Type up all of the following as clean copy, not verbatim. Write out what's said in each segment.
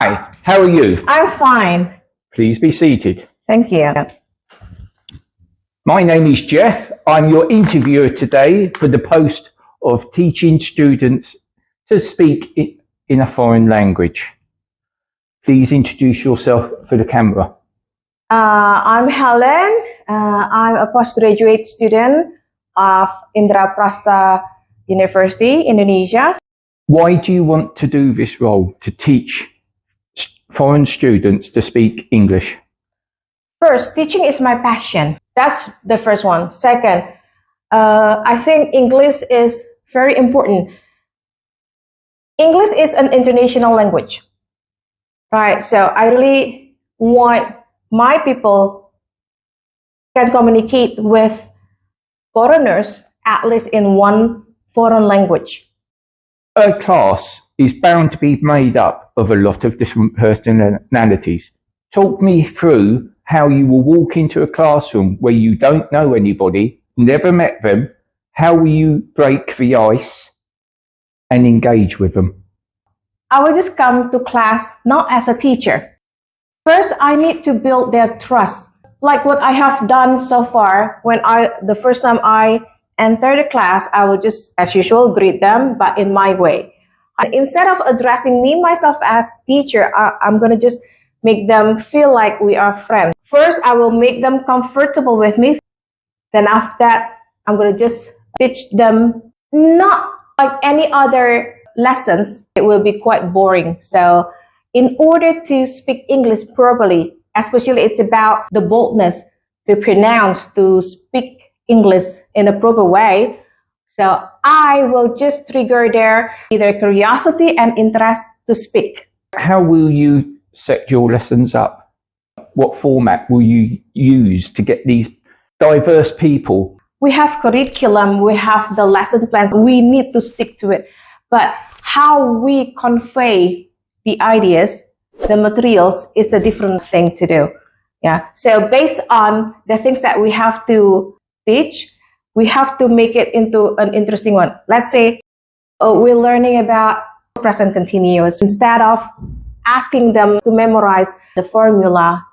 Hi, how are you? I'm fine. Please be seated. Thank you. My name is Jeff. I'm your interviewer today for the post of teaching students to speak in a foreign language. Please introduce yourself for the camera. I'm Helen. I'm a postgraduate student of Indraprasta PGRI University, Indonesia. Why do you want to do this role, to teach foreign students to speak English? First, teaching is my passion. That's the first one. Second, I think English is very important. English is an international language, right? So I really want my people can communicate with foreigners at least in one foreign language. A class is bound to be made up of a lot of different personalities. Talk me through how you will walk into a classroom where you don't know anybody, never met them. How will you break the ice and engage with them? I will just come to class not as a teacher. First, I need to build their trust. Like what I have done so far, the first time I enter the class, I will just, as usual, greet them, but in my way. Instead of addressing me, myself as teacher, I'm going to just make them feel like we are friends. First, I will make them comfortable with me. Then after that, I'm going to just teach them not like any other lessons. It will be quite boring. So in order to speak English properly, especially it's about the boldness to pronounce, to speak English in a proper way. So I will just trigger their either curiosity and interest to speak. How will you set your lessons up? What format will you use to get these diverse people? We have curriculum, we have the lesson plans, we need to stick to it. But how we convey the ideas, the materials is a different thing to do. Yeah. So based on the things that we have to teach, we have to make it into an interesting one. Let's say we're learning about present continuous instead of asking them to memorize the formula.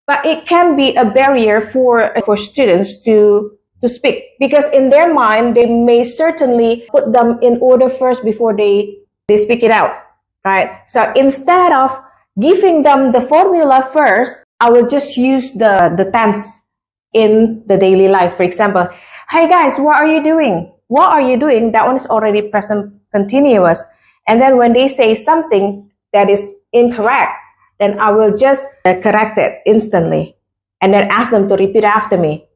But it can be a barrier for students to speak, because in their mind, they may certainly put them in order first before they speak it out, right? So instead of giving them the formula first, I will just use the tense in the daily life. For example, hey guys, what are you doing? What are you doing? That one is already present continuous. And then when they say something that is incorrect, then I will just correct it instantly and then ask them to repeat after me.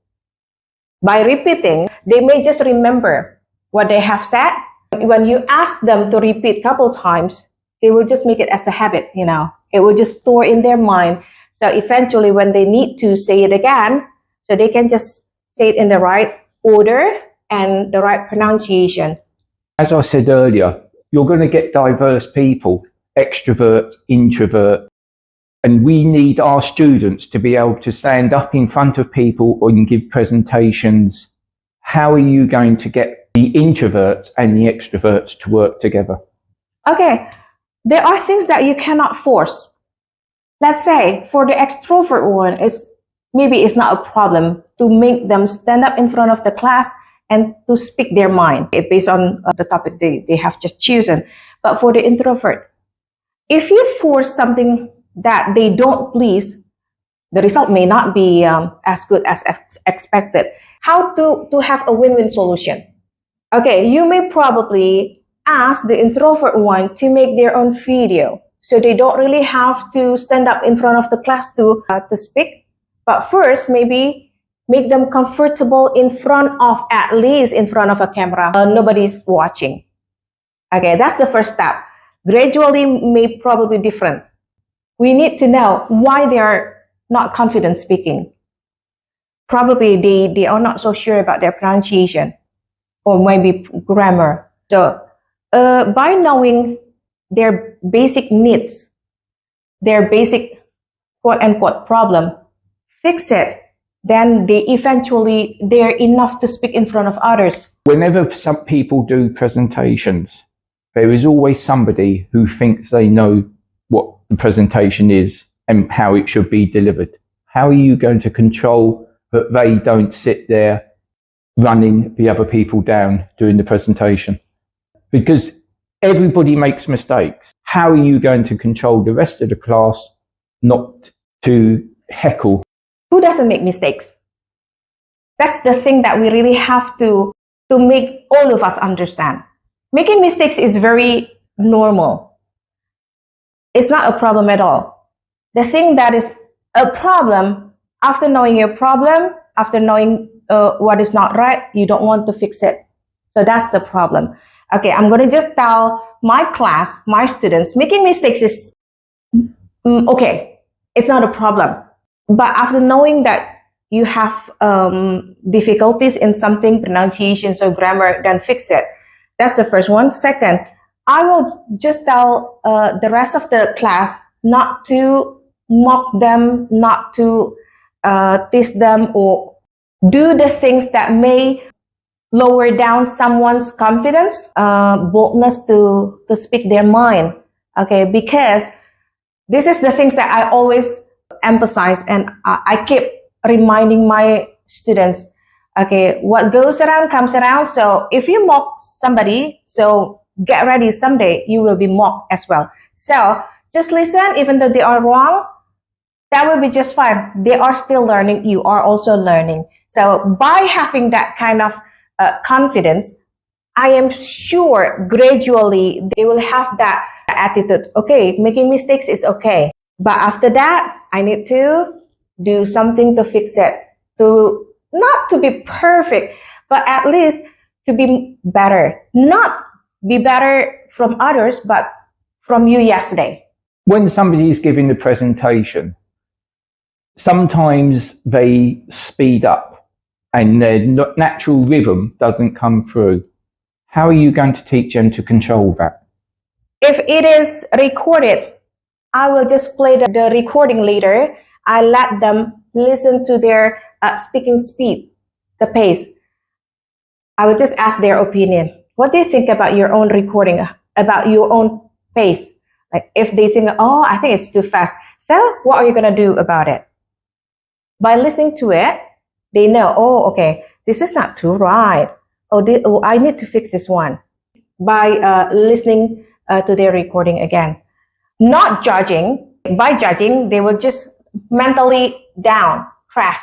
By repeating, they may just remember what they have said. When you ask them to repeat a couple times, they will just make it as a habit, you know. It will just store in their mind. So eventually when they need to say it again, so they can just say it in the right order and the right pronunciation. As I said earlier, you're going to get diverse people, extroverts, introverts, and we need our students to be able to stand up in front of people and give presentations. How are you going to get the introverts and the extroverts to work together? Okay, there are things that you cannot force. Let's say for the extrovert one, maybe it's not a problem to make them stand up in front of the class and to speak their mind based on the topic they have just chosen. But for the introvert, if you force something that they don't please, the result may not be as good as expected. How to have a win-win solution? Okay, you may probably ask the introvert one to make their own video, so they don't really have to stand up in front of the class to speak. But first, maybe make them comfortable at least in front of a camera. Nobody's watching. Okay, that's the first step. Gradually may probably different. We need to know why they are not confident speaking. Probably they are not so sure about their pronunciation or maybe grammar. So by knowing their basic needs, their basic quote-unquote problem, fix it, then they're enough to speak in front of others. Whenever some people do presentations, there is always somebody who thinks they know what the presentation is and how it should be delivered. How are you going to control that they don't sit there running the other people down during the presentation? Because everybody makes mistakes. How are you going to control the rest of the class not to heckle? Who doesn't make mistakes? That's the thing that we really have to make all of us understand. Making mistakes is very normal. It's not a problem at all. The thing that is a problem, after knowing your problem, after knowing what is not right, you don't want to fix it. So that's the problem. Okay, I'm going to just tell my class, my students, making mistakes is okay. It's not a problem. But after knowing that you have difficulties in something, pronunciations or grammar, then fix it. That's the first one. Second, I will just tell the rest of the class not to mock them, not to tease them or do the things that may lower down someone's confidence, boldness to speak their mind. Okay, because this is the things that I always emphasize and I keep reminding my students. Okay, what goes around comes around. So if you mock somebody, so get ready, someday you will be mocked as well. So just listen, even though they are wrong, that will be just fine. They are still learning. You are also learning. So by having that kind of confidence, I am sure gradually they will have that attitude. Okay, making mistakes is okay. But after that, I need to do something to fix it. To not to be perfect, but at least to be better. Not be better from others, but from you yesterday. When somebody is giving the presentation, sometimes they speed up and their natural rhythm doesn't come through. How are you going to teach them to control that? If it is recorded, I will just play the recording later. I let them listen to their speaking speed, the pace. I will just ask their opinion. What do you think about your own recording, about your own pace? Like if they think, oh, I think it's too fast. So what are you going to do about it? By listening to it, they know, oh, okay, this is not too right. Oh, I need to fix this one. By listening to their recording again. Not judging. By judging, they will just mentally down, crash.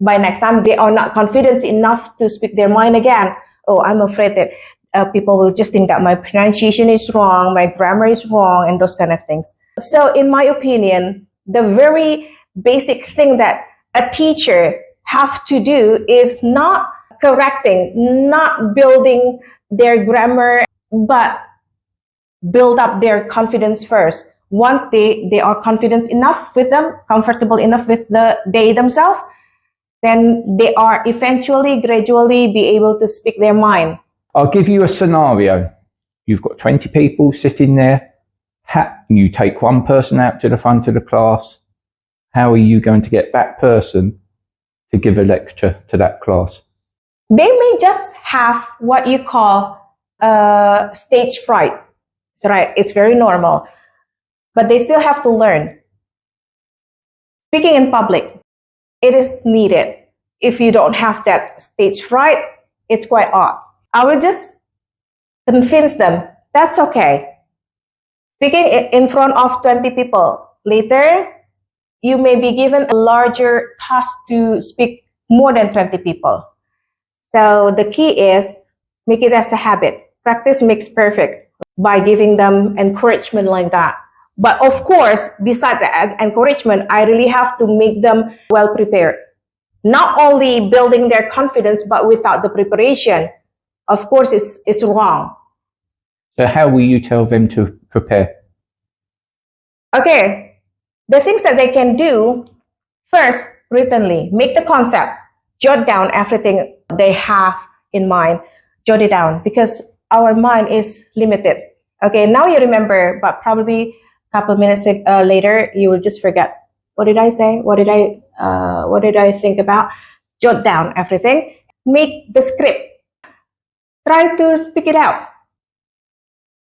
By next time, they are not confident enough to speak their mind again. Oh, I'm afraid that people will just think that my pronunciation is wrong, my grammar is wrong, and those kind of things. So in my opinion, the very basic thing that a teacher have to do is not correcting, not building their grammar, but build up their confidence first. Once they are confident enough with them, comfortable enough with they themselves, then they are eventually, gradually be able to speak their mind. I'll give you a scenario. You've got 20 people sitting there. You take one person out to the front of the class. How are you going to get that person to give a lecture to that class? They may just have what you call stage fright. That's right. It's very normal. But they still have to learn. Speaking in public, it is needed. If you don't have that stage fright, it's quite odd. I will just convince them that's okay. Speaking in front of 20 people, later you may be given a larger task to speak more than 20 people. So the key is make it as a habit. Practice makes perfect by giving them encouragement like that. But of course, besides the encouragement, I really have to make them well prepared. Not only building their confidence, but without the preparation, of course, it's wrong. So how will you tell them to prepare? Okay, the things that they can do, first, writtenly, make the concept, jot down everything they have in mind, jot it down, because our mind is limited. Okay, now you remember, but probably a couple of minutes later, you will just forget. What did I say? What did I think about? Jot down everything. Make the script. Try to speak it out.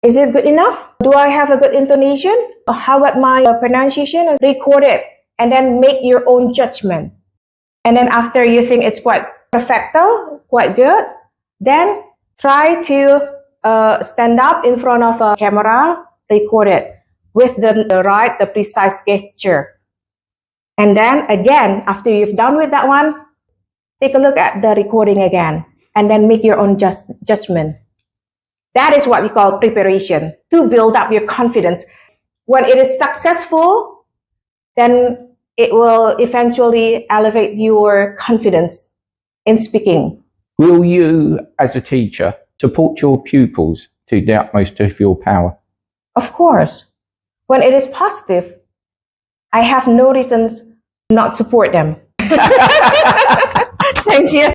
Is it good enough? Do I have a good intonation? Or how about my pronunciation? Record it and then make your own judgment. And then after you think it's quite perfecto, quite good, then try to stand up in front of a camera, record it with the precise gesture. And then again, after you've done with that one, take a look at the recording again and then make your own judgment. That is what we call preparation, to build up your confidence. When it is successful, then it will eventually elevate your confidence in speaking. Will you, as a teacher, support your pupils to the utmost of your power? Of course. When it is positive, I have no reasons not support them. Thank you.